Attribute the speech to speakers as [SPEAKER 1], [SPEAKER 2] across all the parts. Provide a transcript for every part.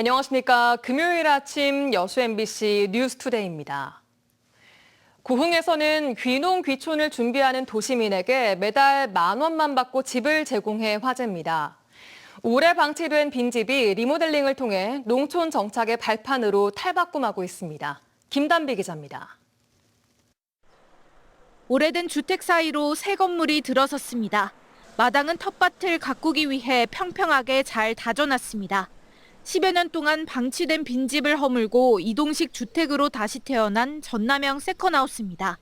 [SPEAKER 1] 안녕하십니까. 금요일 아침 여수 MBC 뉴스투데이입니다. 고흥에서는 귀농 귀촌을 준비하는 도시민에게 매달 10,000원만 받고 집을 제공해 화제입니다. 올해 방치된 빈집이 리모델링을 통해 농촌 정착의 발판으로 탈바꿈하고 있습니다. 김단비 기자입니다.
[SPEAKER 2] 오래된 주택 사이로 새 건물이 들어섰습니다. 마당은 텃밭을 가꾸기 위해 평평하게 잘 다져놨습니다. 10여 년 동안 방치된 빈집을 허물고 이동식 주택으로 다시 태어난 전남형 세컨하우스입니다.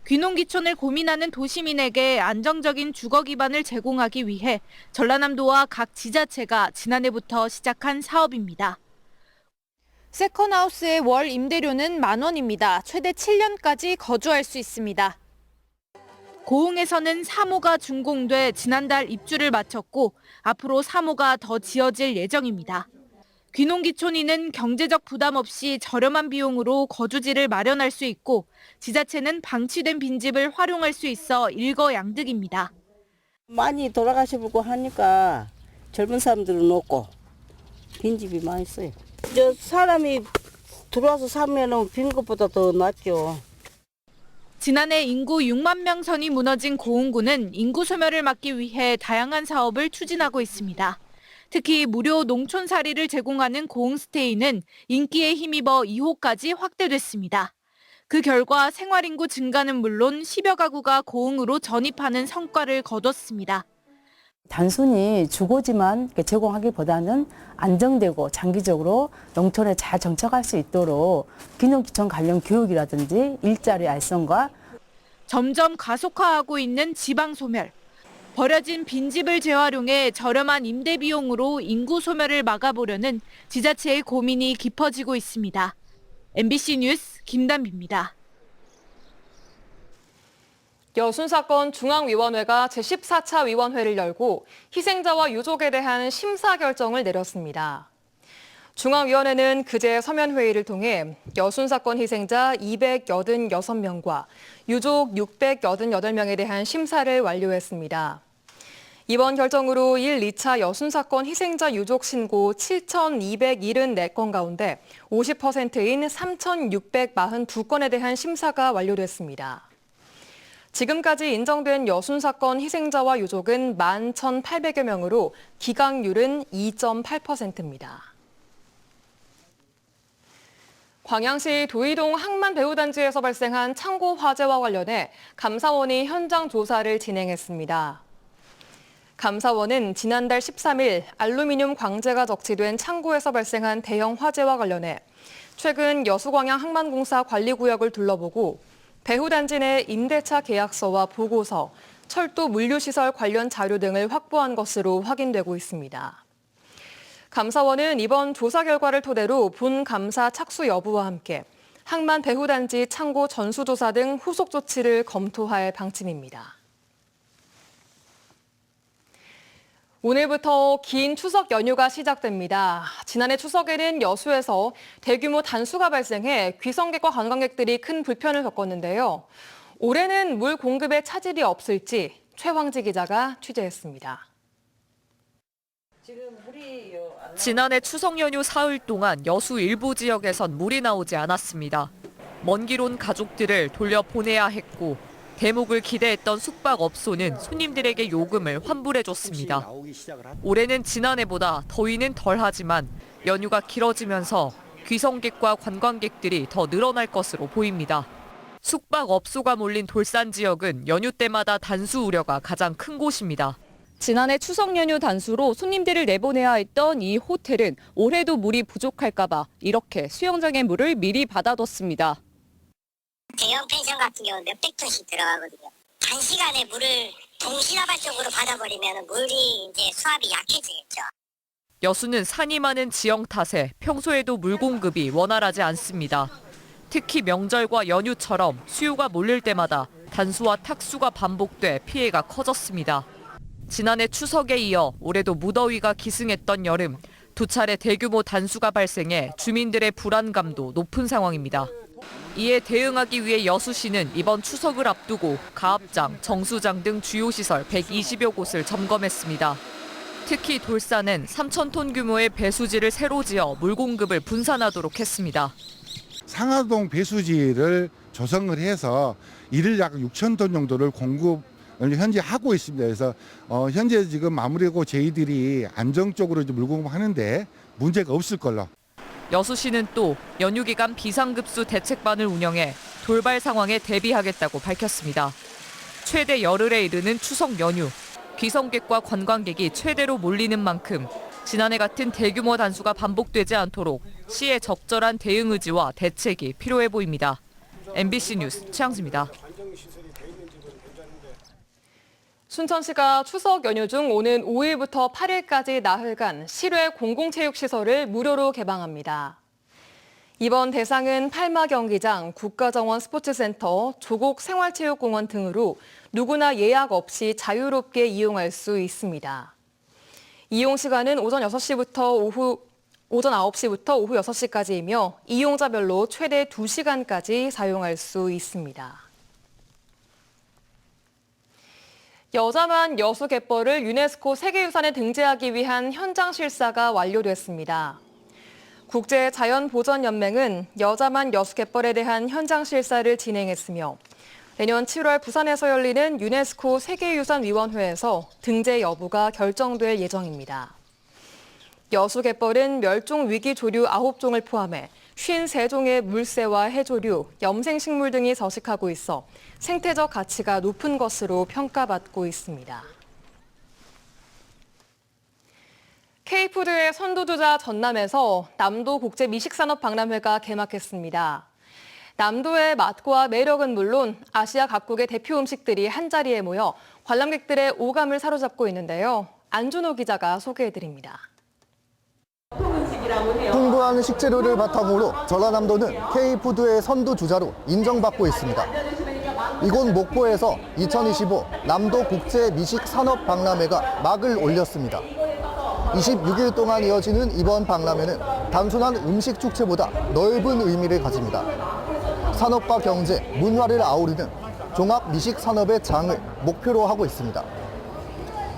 [SPEAKER 2] 귀농귀촌을 고민하는 도시민에게 안정적인 주거 기반을 제공하기 위해 전라남도와 각 지자체가 지난해부터 시작한 사업입니다. 세컨하우스의 월 임대료는 10,000원입니다. 최대 7년까지 거주할 수 있습니다. 고흥에서는 3호가 준공돼 지난달 입주를 마쳤고 앞으로 3호가 더 지어질 예정입니다. 귀농귀촌인은 경제적 부담 없이 저렴한 비용으로 거주지를 마련할 수 있고 지자체는 방치된 빈집을 활용할 수 있어 일거양득입니다.
[SPEAKER 3] 많이 돌아가시고 하니까 젊은 사람들은 없고 빈집이 많이 써요. 저 사람이 들어와서 사면 빈 것보다 더 낫죠.
[SPEAKER 2] 지난해 인구 6만 명 선이 무너진 고흥구는 인구 소멸을 막기 위해 다양한 사업을 추진하고 있습니다. 특히 무료 농촌살이를 제공하는 고흥스테이는 인기에 힘입어 2호까지 확대됐습니다. 그 결과 생활인구 증가는 물론 10여 가구가 고흥으로 전입하는 성과를 거뒀습니다.
[SPEAKER 4] 단순히 주거지만 제공하기보다는 안정되고 장기적으로 농촌에 잘 정착할 수 있도록 귀농귀촌 관련 교육이라든지 일자리 알선과
[SPEAKER 2] 점점 가속화하고 있는 지방 소멸. 버려진 빈집을 재활용해 저렴한 임대 비용으로 인구 소멸을 막아보려는 지자체의 고민이 깊어지고 있습니다. MBC 뉴스 김단비입니다.
[SPEAKER 1] 여순 사건 중앙위원회가 제14차 위원회를 열고 희생자와 유족에 대한 심사 결정을 내렸습니다. 중앙위원회는 그제 서면회의를 통해 여순 사건 희생자 286명과 유족 688명에 대한 심사를 완료했습니다. 이번 결정으로 1, 2차 여순 사건 희생자 유족 신고 7,274건 가운데 50%인 3,642건에 대한 심사가 완료됐습니다. 지금까지 인정된 여순 사건 희생자와 유족은 11,800여 명으로 기각률은 2.8%입니다. 광양시 도이동 항만배후단지에서 발생한 창고 화재와 관련해 감사원이 현장 조사를 진행했습니다. 감사원은 지난달 13일 알루미늄 광재가 적치된 창고에서 발생한 대형 화재와 관련해 최근 여수광양 항만공사 관리구역을 둘러보고 배후단지 내 임대차 계약서와 보고서, 철도 물류시설 관련 자료 등을 확보한 것으로 확인되고 있습니다. 감사원은 이번 조사 결과를 토대로 본 감사 착수 여부와 함께 항만 배후단지 창고 전수조사 등 후속 조치를 검토할 방침입니다. 오늘부터 긴 추석 연휴가 시작됩니다. 지난해 추석에는 여수에서 대규모 단수가 발생해 귀성객과 관광객들이 큰 불편을 겪었는데요. 올해는 물 공급에 차질이 없을지 최황지 기자가 취재했습니다.
[SPEAKER 5] 지난해 추석 연휴 사흘 동안 여수 일부 지역에선 물이 나오지 않았습니다. 먼 길 온 가족들을 돌려보내야 했고 대목을 기대했던 숙박업소는 손님들에게 요금을 환불해줬습니다. 올해는 지난해보다 더위는 덜하지만 연휴가 길어지면서 귀성객과 관광객들이 더 늘어날 것으로 보입니다. 숙박업소가 몰린 돌산 지역은 연휴 때마다 단수 우려가 가장 큰 곳입니다.
[SPEAKER 6] 지난해 추석 연휴 단수로 손님들을 내보내야 했던 이 호텔은 올해도 물이 부족할까 봐 이렇게 수영장에 물을 미리 받아뒀습니다.
[SPEAKER 7] 대형 펜션 같은 경우는 몇백 톤씩 들어가거든요. 단시간에 물을 동시다발적으로 받아버리면 물이 이제 수압이 약해지겠죠.
[SPEAKER 5] 여수는 산이 많은 지형 탓에 평소에도 물 공급이 원활하지 않습니다. 특히 명절과 연휴처럼 수요가 몰릴 때마다 단수와 탁수가 반복돼 피해가 커졌습니다. 지난해 추석에 이어 올해도 무더위가 기승했던 여름, 두 차례 대규모 단수가 발생해 주민들의 불안감도 높은 상황입니다. 이에 대응하기 위해 여수시는 이번 추석을 앞두고 가압장, 정수장 등 주요 시설 120여 곳을 점검했습니다. 특히 돌산은 3,000톤 규모의 배수지를 새로 지어 물 공급을 분산하도록 했습니다.
[SPEAKER 8] 상하동 배수지를 조성을 해서 이를 약 6,000톤 정도를 공급을 현재 하고 있습니다. 그래서 현재 지금 마무리하고 저희들이 안정적으로 이제 물 공급하는데 문제가 없을 걸로.
[SPEAKER 5] 여수시는 또 연휴 기간 비상급수 대책반을 운영해 돌발 상황에 대비하겠다고 밝혔습니다. 최대 열흘에 이르는 추석 연휴, 귀성객과 관광객이 최대로 몰리는 만큼 지난해 같은 대규모 단수가 반복되지 않도록 시의 적절한 대응 의지와 대책이 필요해 보입니다. MBC 뉴스 최양지입니다.
[SPEAKER 1] 순천시가 추석 연휴 중 오는 5일부터 8일까지 나흘간 실외 공공체육시설을 무료로 개방합니다. 이번 대상은 팔마 경기장, 국가정원 스포츠센터, 조곡 생활체육공원 등으로 누구나 예약 없이 자유롭게 이용할 수 있습니다. 이용 시간은 오전 9시부터 오후 6시까지이며 이용자별로 최대 2시간까지 사용할 수 있습니다. 여자만 여수 갯벌을 유네스코 세계유산에 등재하기 위한 현장 실사가 완료됐습니다. 국제자연보전연맹은 여자만 여수 갯벌에 대한 현장 실사를 진행했으며 내년 7월 부산에서 열리는 유네스코 세계유산위원회에서 등재 여부가 결정될 예정입니다. 여수 갯벌은 멸종 위기 조류 9종을 포함해 53종의 물새와 해조류, 염생식물 등이 서식하고 있어 생태적 가치가 높은 것으로 평가받고 있습니다. K푸드의 선두주자 전남에서 남도 국제 미식산업 박람회가 개막했습니다. 남도의 맛과 매력은 물론 아시아 각국의 대표 음식들이 한자리에 모여 관람객들의 오감을 사로잡고 있는데요. 안준호 기자가 소개해드립니다.
[SPEAKER 9] 풍부한 식재료를 바탕으로 전라남도는 K푸드의 선두주자로 인정받고 있습니다. 이곳 목포에서 2025 남도 국제 미식산업 박람회가 막을 올렸습니다. 26일 동안 이어지는 이번 박람회는 단순한 음식 축제보다 넓은 의미를 가집니다. 산업과 경제, 문화를 아우르는 종합 미식 산업의 장을 목표로 하고 있습니다.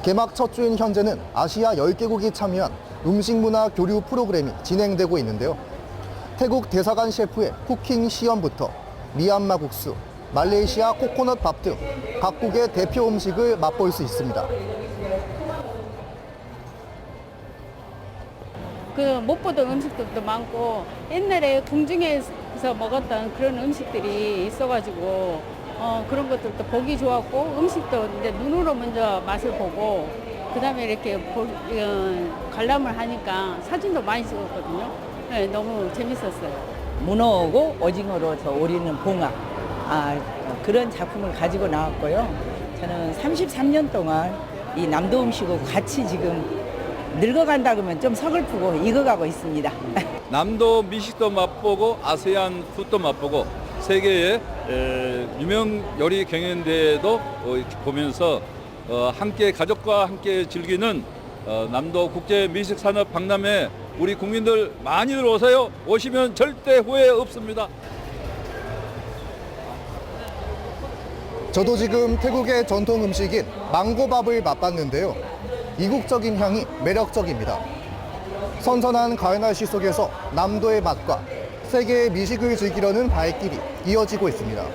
[SPEAKER 9] 개막 첫 주인 현재는 아시아 10개국이 참여한 음식 문화 교류 프로그램이 진행되고 있는데요. 태국 대사관 셰프의 쿠킹 시연부터 미얀마 국수, 말레이시아 코코넛 밥 등 각국의 대표 음식을 맛볼 수 있습니다.
[SPEAKER 10] 못 보던 음식들도 많고 옛날에 궁중에서 먹었던 그런 음식들이 있어가지고 그런 것들도 보기 좋았고 음식도 이제 눈으로 먼저 맛을 보고 그다음에 이렇게 관람을 하니까 사진도 많이 찍었거든요. 네, 너무 재밌었어요.
[SPEAKER 11] 문어하고 오징어로 저 오리는 봉화 그런 작품을 가지고 나왔고요. 저는 33년 동안 이 남도 음식하고 같이 지금 늙어간다 그러면 좀 서글프고 익어가고 있습니다.
[SPEAKER 12] 남도 미식도 맛보고 아세안 푸드도 맛보고 세계의 유명 요리 경연대회도 보면서 함께 가족과 함께 즐기는 남도 국제 미식 산업 박람회 우리 국민들 많이들 오세요. 오시면 절대 후회 없습니다.
[SPEAKER 9] 저도 지금 태국의 전통 음식인 망고밥을 맛봤는데요. 이국적인 향이 매력적입니다. 선선한 가을 날씨 속에서 남도의 맛과 세계의 미식을 즐기려는 발길이 이어지고 있습니다.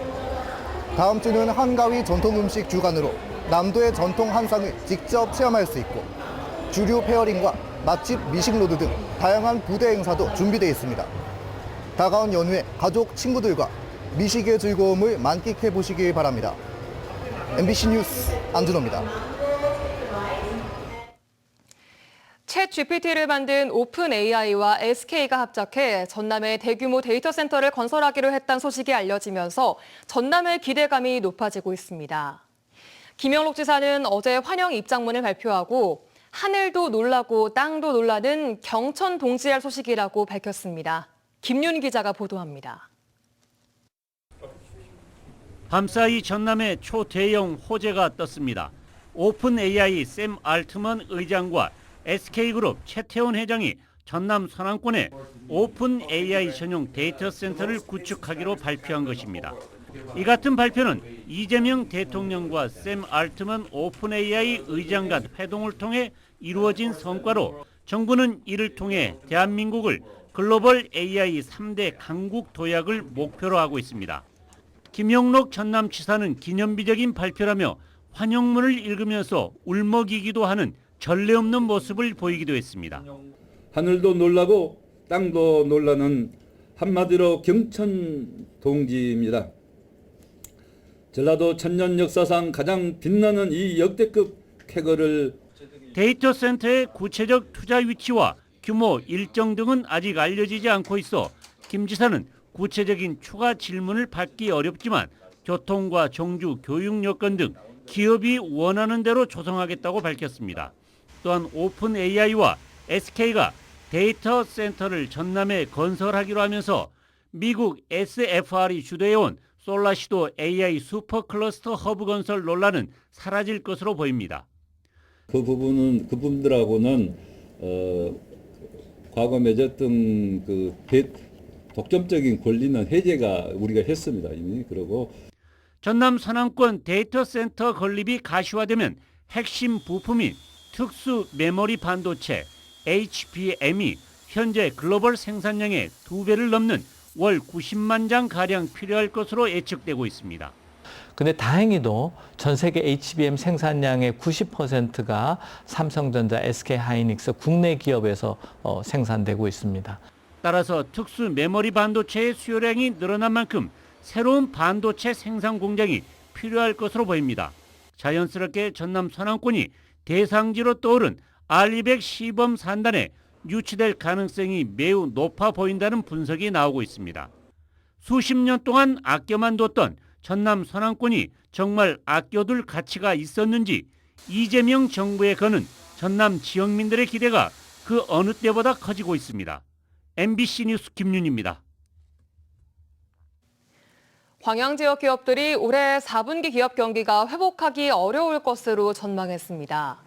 [SPEAKER 9] 다음 주는 한가위 전통 음식 주간으로 남도의 전통 한상을 직접 체험할 수 있고 주류 페어링과 맛집 미식 로드 등 다양한 부대 행사도 준비되어 있습니다. 다가온 연휴에 가족, 친구들과 미식의 즐거움을 만끽해 보시길 바랍니다. MBC 뉴스 안준호입니다.
[SPEAKER 1] 챗GPT를 만든 오픈 AI와 SK가 합작해 전남에 대규모 데이터 센터를 건설하기로 했다는 소식이 알려지면서 전남의 기대감이 높아지고 있습니다. 김영록 지사는 어제 환영 입장문을 발표하고 하늘도 놀라고 땅도 놀라는 경천 동지할 소식이라고 밝혔습니다. 김윤 기자가 보도합니다.
[SPEAKER 13] 밤사이 전남에 초대형 호재가 떴습니다. 오픈 AI 샘 알트먼 의장과 SK그룹 최태원 회장이 전남 서남권에 오픈 AI 전용 데이터 센터를 구축하기로 발표한 것입니다. 이 같은 발표는 이재명 대통령과 샘 알트먼 오픈 AI 의장 간 회동을 통해 이루어진 성과로 정부는 이를 통해 대한민국을 글로벌 AI 3대 강국 도약을 목표로 하고 있습니다. 김영록 전남지사는 기념비적인 발표라며 환영문을 읽으면서 울먹이기도 하는 전례 없는 모습을 보이기도 했습니다.
[SPEAKER 12] 하늘도 놀라고 땅도 놀라는 한마디로 경천 동지입니다. 전라도 천년 역사상 가장 빛나는 이 역대급 쾌거를
[SPEAKER 13] 데이터 센터의 구체적 투자 위치와 규모 일정 등은 아직 알려지지 않고 있어 김 지사는 구체적인 추가 질문을 받기 어렵지만 교통과 정주, 교육 여건 등 기업이 원하는 대로 조성하겠다고 밝혔습니다. 또한 오픈 AI와 SK가 데이터 센터를 전남에 건설하기로 하면서 미국 SFR이 주도해온 솔라시도 AI 슈퍼 클러스터 허브 건설 논란은 사라질 것으로 보입니다.
[SPEAKER 12] 그 부분은 그분들하고는 과거 맺었던 그 독점적인 권리는 해제가 우리가 했습니다. 이미. 그리고
[SPEAKER 13] 전남 서남권 데이터 센터 건립이 가시화되면 핵심 부품인 특수 메모리 반도체 HBM이 현재 글로벌 생산량의 2배를 넘는 월 90만 장 가량 필요할 것으로 예측되고 있습니다.
[SPEAKER 14] 근데 다행히도 전 세계 HBM 생산량의 90%가 삼성전자, SK하이닉스 국내 기업에서 생산되고 있습니다.
[SPEAKER 13] 따라서 특수 메모리 반도체의 수요량이 늘어난 만큼 새로운 반도체 생산 공장이 필요할 것으로 보입니다. 자연스럽게 전남 서남권이 대상지로 떠오른 R200 시범 산단에 유치될 가능성이 매우 높아 보인다는 분석이 나오고 있습니다. 수십 년 동안 아껴만 뒀던 전남 서남권이 정말 아껴둘 가치가 있었는지 이재명 정부에 거는 전남 지역민들의 기대가 그 어느 때보다 커지고 있습니다. MBC 뉴스 김윤입니다.
[SPEAKER 1] 광양 지역 기업들이 올해 4분기 기업 경기가 회복하기 어려울 것으로 전망했습니다.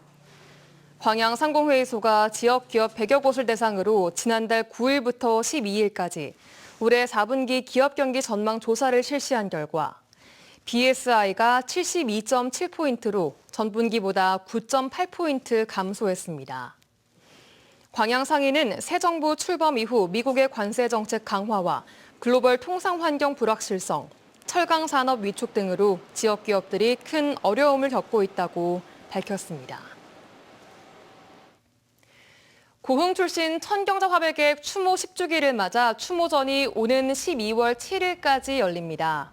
[SPEAKER 1] 광양 상공회의소가 지역 기업 100여 곳을 대상으로 지난달 9일부터 12일까지 올해 4분기 기업 경기 전망 조사를 실시한 결과 BSI가 72.7포인트로 전분기보다 9.8포인트 감소했습니다. 광양 상인은 새 정부 출범 이후 미국의 관세 정책 강화와 글로벌 통상 환경 불확실성, 철강 산업 위축 등으로 지역 기업들이 큰 어려움을 겪고 있다고 밝혔습니다. 고흥 출신 천경자 화백의 추모 10주기를 맞아 추모전이 오는 12월 7일까지 열립니다.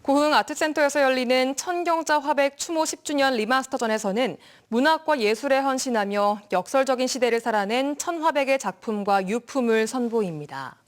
[SPEAKER 1] 고흥 아트센터에서 열리는 천경자 화백 추모 10주년 리마스터전에서는 문학과 예술에 헌신하며 역설적인 시대를 살아낸 천화백의 작품과 유품을 선보입니다.